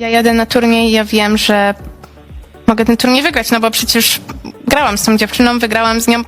Ja jadę na turniej, ja wiem, że mogę ten turniej wygrać, no bo przecież grałam z tą dziewczyną, wygrałam z nią,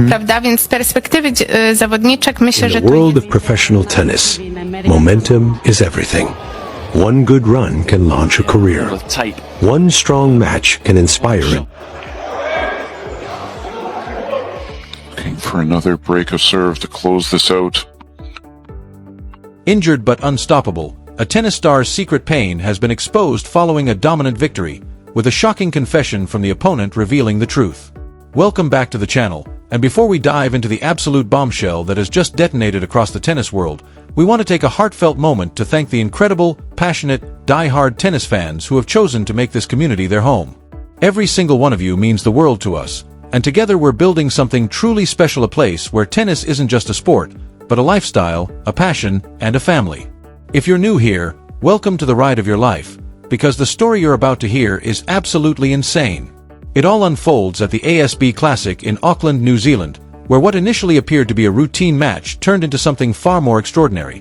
prawda? Więc z perspektywy zawodniczek myślę, że In the world of professional tennis, momentum is everything. One good run can launch a career. One strong match can inspire it. Looking for another break of serve to close this out. Injured but unstoppable, a tennis star's secret pain has been exposed following a dominant victory, with a shocking confession from the opponent revealing the truth. Welcome back to the channel, and before we dive into the absolute bombshell that has just detonated across the tennis world, we want to take a heartfelt moment to thank the incredible, passionate, die-hard tennis fans who have chosen to make this community their home. Every single one of you means the world to us, and together we're building something truly special, a place where tennis isn't just a sport, but a lifestyle, a passion, and a family. If you're new here, welcome to the ride of your life, because the story you're about to hear is absolutely insane. It all unfolds at the ASB Classic in Auckland, New Zealand, where what initially appeared to be a routine match turned into something far more extraordinary.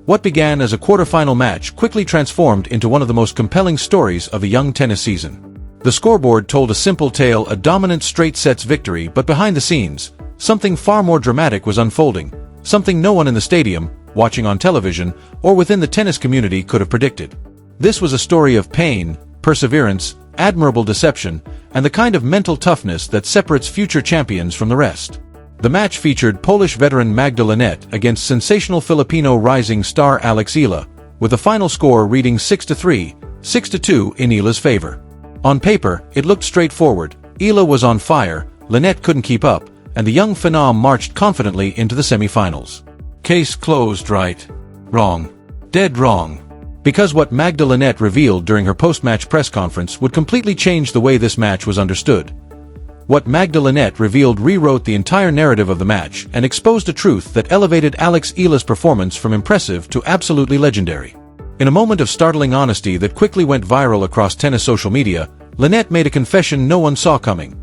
What began as a quarter-final match quickly transformed into one of the most compelling stories of the young tennis season. The scoreboard told a simple tale, a dominant straight sets victory, but behind the scenes, something far more dramatic was unfolding, something no one in the stadium, watching on television, or within the tennis community could have predicted. This was a story of pain, perseverance, admirable deception, and the kind of mental toughness that separates future champions from the rest. The match featured Polish veteran Magda Linette against sensational Filipino rising star Eala, with the final score reading 6-3, 6-2 in Eala's favor. On paper, it looked straightforward. Eala was on fire, Linette couldn't keep up, and the young phenom marched confidently into the semifinals. Case closed, right? Wrong. Dead wrong. Because what Magda Linette revealed during her post-match press conference would completely change the way this match was understood. What Magda Linette revealed rewrote the entire narrative of the match and exposed a truth that elevated Eala's performance from impressive to absolutely legendary. In a moment of startling honesty that quickly went viral across tennis social media, Linette made a confession no one saw coming.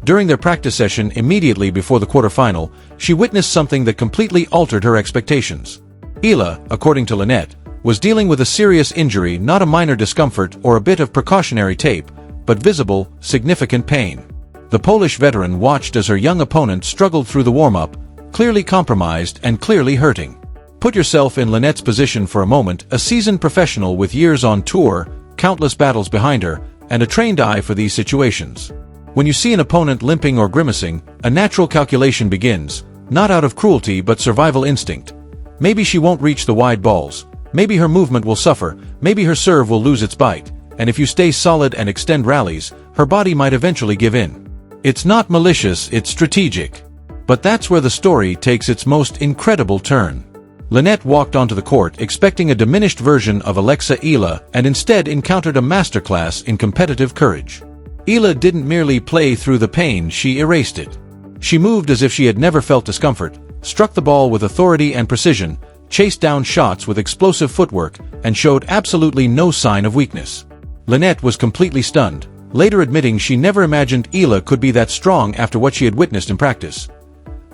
During their practice session immediately before the quarterfinal, she witnessed something that completely altered her expectations. Eala, according to Linette, was dealing with a serious injury, not a minor discomfort or a bit of precautionary tape, but visible, significant pain. The Polish veteran watched as her young opponent struggled through the warm-up, clearly compromised and clearly hurting. Put yourself in Linette's position for a moment, a seasoned professional with years on tour, countless battles behind her, and a trained eye for these situations. When you see an opponent limping or grimacing, a natural calculation begins, not out of cruelty but survival instinct. Maybe she won't reach the wide balls. Maybe her movement will suffer, maybe her serve will lose its bite, and if you stay solid and extend rallies, her body might eventually give in. It's not malicious, it's strategic. But that's where the story takes its most incredible turn. Linette walked onto the court expecting a diminished version of Eala and instead encountered a masterclass in competitive courage. Eala didn't merely play through the pain, she erased it. She moved as if she had never felt discomfort, struck the ball with authority and precision, chased down shots with explosive footwork, and showed absolutely no sign of weakness. Linette was completely stunned, later admitting she never imagined Eala could be that strong after what she had witnessed in practice.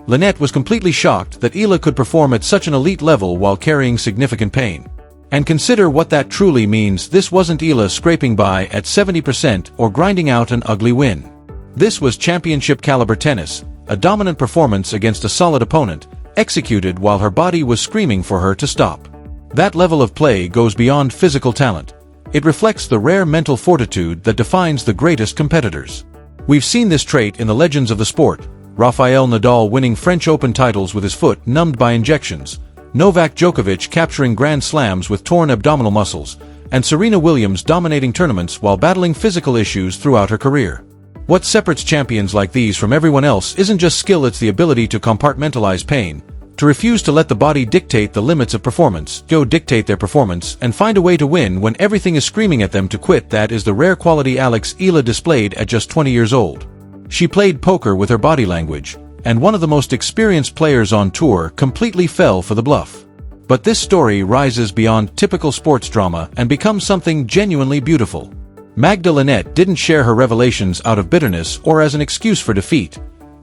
Linette was completely shocked that Eala could perform at such an elite level while carrying significant pain. And consider what that truly means. This wasn't Eala scraping by at 70% or grinding out an ugly win. This was championship-caliber tennis, a dominant performance against a solid opponent, executed while her body was screaming for her to stop. That level of play goes beyond physical talent. It reflects the rare mental fortitude that defines the greatest competitors. We've seen this trait in the legends of the sport, Rafael Nadal winning French Open titles with his foot numbed by injections, Novak Djokovic capturing Grand Slams with torn abdominal muscles, and Serena Williams dominating tournaments while battling physical issues throughout her career. What separates champions like these from everyone else isn't just skill, it's the ability to compartmentalize pain, to refuse to let the body dictate the limits of performance, dictate their performance, and find a way to win when everything is screaming at them to quit. That is the rare quality Eala displayed at just 20 years old. She played poker with her body language, and one of the most experienced players on tour completely fell for the bluff. But this story rises beyond typical sports drama and becomes something genuinely beautiful. Magda Linette didn't share her revelations out of bitterness or as an excuse for defeat.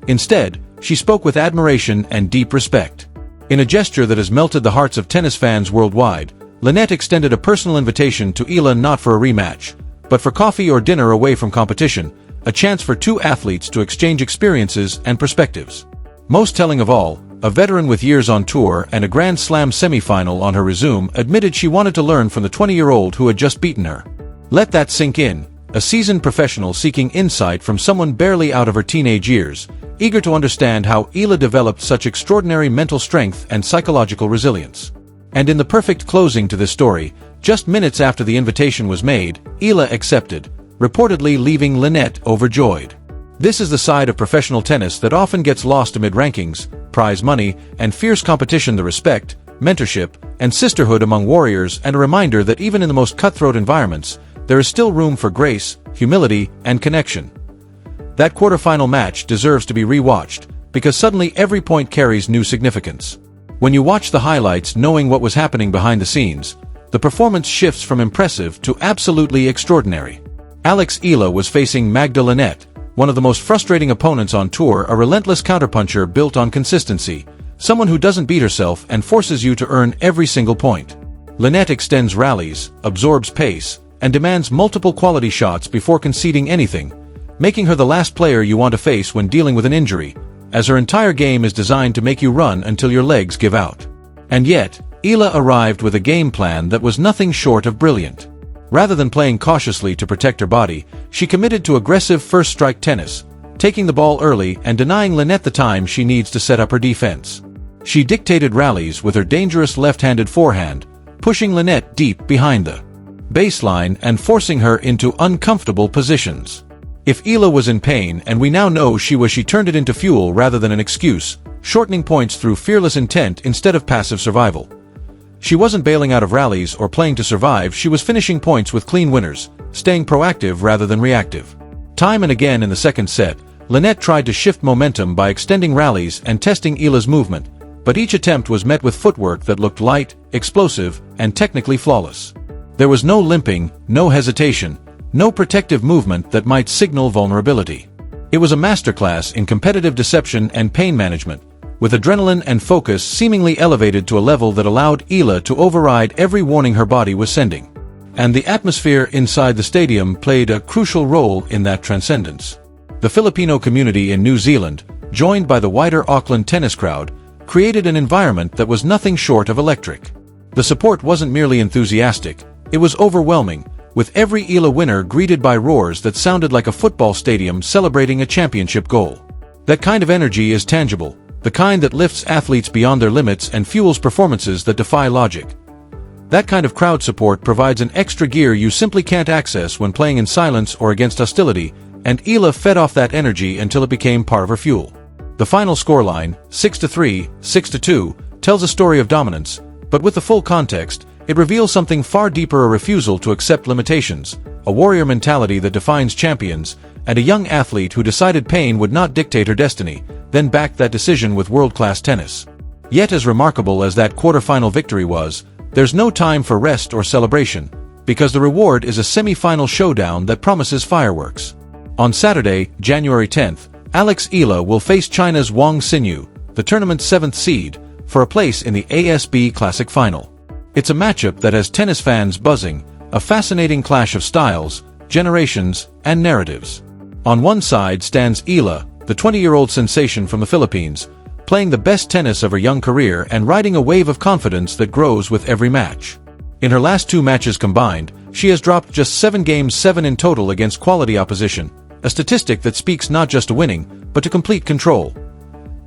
Instead, she spoke with admiration and deep respect. In a gesture that has melted the hearts of tennis fans worldwide, Linette extended a personal invitation to Eala not for a rematch, but for coffee or dinner away from competition, a chance for two athletes to exchange experiences and perspectives. Most telling of all, a veteran with years on tour and a Grand Slam semifinal on her resume admitted she wanted to learn from the 20-year-old who had just beaten her. Let that sink in, a seasoned professional seeking insight from someone barely out of her teenage years, eager to understand how Eala developed such extraordinary mental strength and psychological resilience. And in the perfect closing to this story, just minutes after the invitation was made, Eala accepted, reportedly leaving Linette overjoyed. This is the side of professional tennis that often gets lost amid rankings, prize money, and fierce competition. The respect, mentorship, and sisterhood among warriors, and a reminder that even in the most cutthroat environments, there is still room for grace, humility, and connection. That quarterfinal match deserves to be rewatched, because suddenly every point carries new significance. When you watch the highlights knowing what was happening behind the scenes, the performance shifts from impressive to absolutely extraordinary. Eala was facing Magda Linette, one of the most frustrating opponents on tour, a relentless counterpuncher built on consistency, someone who doesn't beat herself and forces you to earn every single point. Linette extends rallies, absorbs pace, and demands multiple quality shots before conceding anything, making her the last player you want to face when dealing with an injury, as her entire game is designed to make you run until your legs give out. And yet, Eala arrived with a game plan that was nothing short of brilliant. Rather than playing cautiously to protect her body, she committed to aggressive first-strike tennis, taking the ball early and denying Linette the time she needs to set up her defense. She dictated rallies with her dangerous left-handed forehand, pushing Linette deep behind the baseline and forcing her into uncomfortable positions. If Eala was in pain, and we now know she turned it into fuel rather than an excuse, shortening points through fearless intent instead of passive survival. She wasn't bailing out of rallies or playing to survive, she was finishing points with clean winners, staying proactive rather than reactive. Time and again in the second set, Linette tried to shift momentum by extending rallies and testing Eala's movement, but each attempt was met with footwork that looked light, explosive, and technically flawless. There was no limping, no hesitation, no protective movement that might signal vulnerability. It was a masterclass in competitive deception and pain management, with adrenaline and focus seemingly elevated to a level that allowed Eala to override every warning her body was sending. And the atmosphere inside the stadium played a crucial role in that transcendence. The Filipino community in New Zealand, joined by the wider Auckland tennis crowd, created an environment that was nothing short of electric. The support wasn't merely enthusiastic, it was overwhelming, with every Eala winner greeted by roars that sounded like a football stadium celebrating a championship goal. That kind of energy is tangible, the kind that lifts athletes beyond their limits and fuels performances that defy logic. That kind of crowd support provides an extra gear you simply can't access when playing in silence or against hostility, and Eala fed off that energy until it became part of her fuel. The final scoreline, 6-3, 6-2, tells a story of dominance, but with the full context, it reveals something far deeper: a refusal to accept limitations, a warrior mentality that defines champions, and a young athlete who decided pain would not dictate her destiny, then backed that decision with world-class tennis. Yet as remarkable as that quarterfinal victory was, there's no time for rest or celebration, because the reward is a semi-final showdown that promises fireworks. On Saturday, January 10th, Eala will face China's Wang Xinyu, the tournament's 7th seed, for a place in the ASB Classic Final. It's a matchup that has tennis fans buzzing, a fascinating clash of styles, generations, and narratives. On one side stands Eala, the 20-year-old sensation from the Philippines, playing the best tennis of her young career and riding a wave of confidence that grows with every match. In her last 2 matches combined, she has dropped just 7 games, 7 in total against quality opposition, a statistic that speaks not just to winning, but to complete control.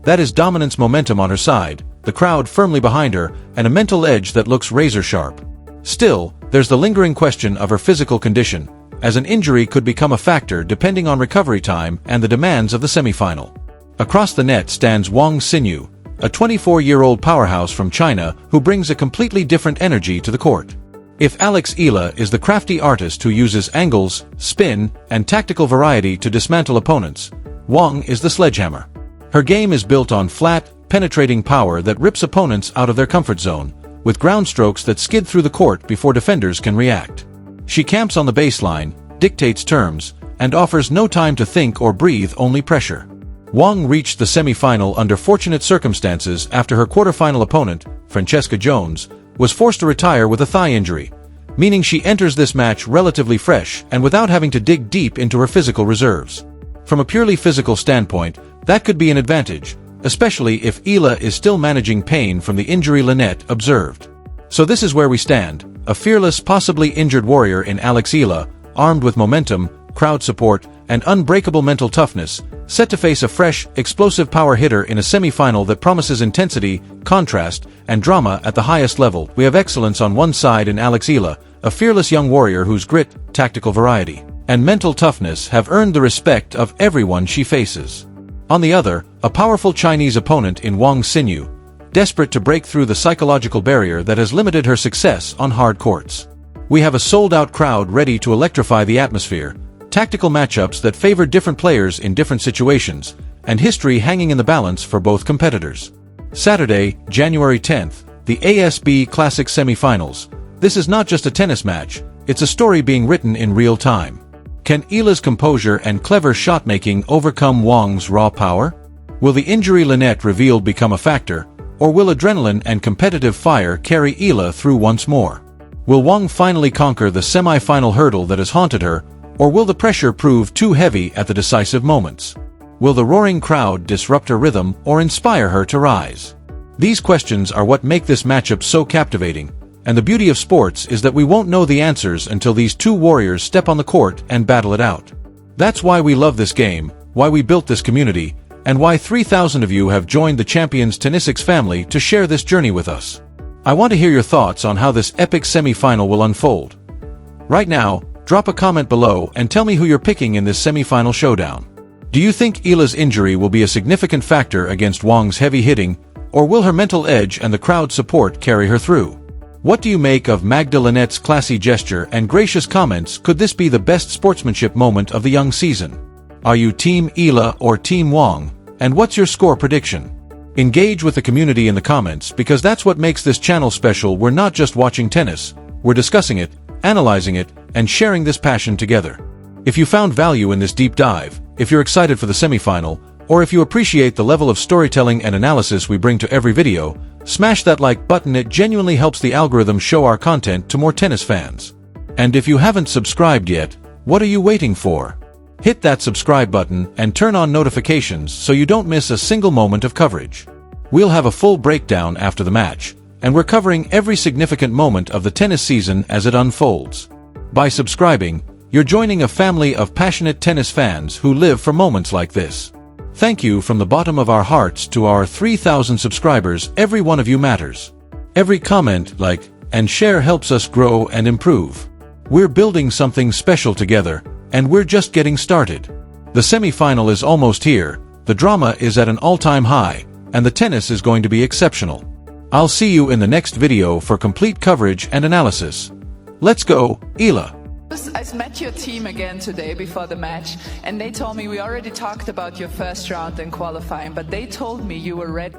That is dominance momentum on her side, the crowd firmly behind her, and a mental edge that looks razor-sharp. Still, there's the lingering question of her physical condition, as an injury could become a factor depending on recovery time and the demands of the semifinal. Across the net stands Wang Xinyu, a 24-year-old powerhouse from China who brings a completely different energy to the court. If Eala is the crafty artist who uses angles, spin, and tactical variety to dismantle opponents, Wang is the sledgehammer. Her game is built on flat, penetrating power that rips opponents out of their comfort zone, with ground strokes that skid through the court before defenders can react. She camps on the baseline, dictates terms, and offers no time to think or breathe, only pressure. Wang reached the semi-final under fortunate circumstances after her quarterfinal opponent, Francesca Jones, was forced to retire with a thigh injury, meaning she enters this match relatively fresh and without having to dig deep into her physical reserves. From a purely physical standpoint, that could be an advantage, especially if Eala is still managing pain from the injury Linette observed. So this is where we stand, a fearless, possibly injured warrior in Eala, armed with momentum, crowd support, and unbreakable mental toughness, set to face a fresh, explosive power hitter in a semi-final that promises intensity, contrast, and drama at the highest level. We have excellence on one side in Eala, a fearless young warrior whose grit, tactical variety, and mental toughness have earned the respect of everyone she faces. On the other, a powerful Chinese opponent in Wang Xinyu, desperate to break through the psychological barrier that has limited her success on hard courts. We have a sold-out crowd ready to electrify the atmosphere, tactical matchups that favor different players in different situations, and history hanging in the balance for both competitors. Saturday, January 10th, the ASB Classic Semifinals. This is not just a tennis match, it's a story being written in real time. Can Eala's composure and clever shot-making overcome Wang's raw power? Will the injury Linette revealed become a factor, or will adrenaline and competitive fire carry Eala through once more? Will Wang finally conquer the semi-final hurdle that has haunted her, or will the pressure prove too heavy at the decisive moments? Will the roaring crowd disrupt her rhythm or inspire her to rise? These questions are what make this matchup so captivating, and the beauty of sports is that we won't know the answers until these two warriors step on the court and battle it out. That's why we love this game, why we built this community, and why 3,000 of you have joined the Champions Tennisics family to share this journey with us. I want to hear your thoughts on how this epic semi-final will unfold. Right now, drop a comment below and tell me who you're picking in this semi-final showdown. Do you think Eala's injury will be a significant factor against Wang's heavy hitting, or will her mental edge and the crowd support carry her through? What do you make of Magda Linette's classy gesture and gracious comments? Could this be the best sportsmanship moment of the young season? Are you Team Eala or Team Wang? And what's your score prediction? Engage with the community in the comments, because that's what makes this channel special. We're not just watching tennis, we're discussing it, analyzing it, and sharing this passion together. If you found value in this deep dive, if you're excited for the semifinal, or if you appreciate the level of storytelling and analysis we bring to every video, smash that like button. It genuinely helps the algorithm show our content to more tennis fans. And if you haven't subscribed yet, what are you waiting for? Hit that subscribe button and turn on notifications so you don't miss a single moment of coverage. We'll have a full breakdown after the match, and we're covering every significant moment of the tennis season as it unfolds. By subscribing, you're joining a family of passionate tennis fans who live for moments like this. Thank you from the bottom of our hearts to our 3,000 subscribers. Every one of you matters. Every comment, like, and share helps us grow and improve. We're building something special together, and we're just getting started. The semi-final is almost here, the drama is at an all-time high, and the tennis is going to be exceptional. I'll see you in the next video for complete coverage and analysis. Let's go, Eala! I met your team again today before the match, and they told me we already talked about your first round in qualifying, but they told me you were ready.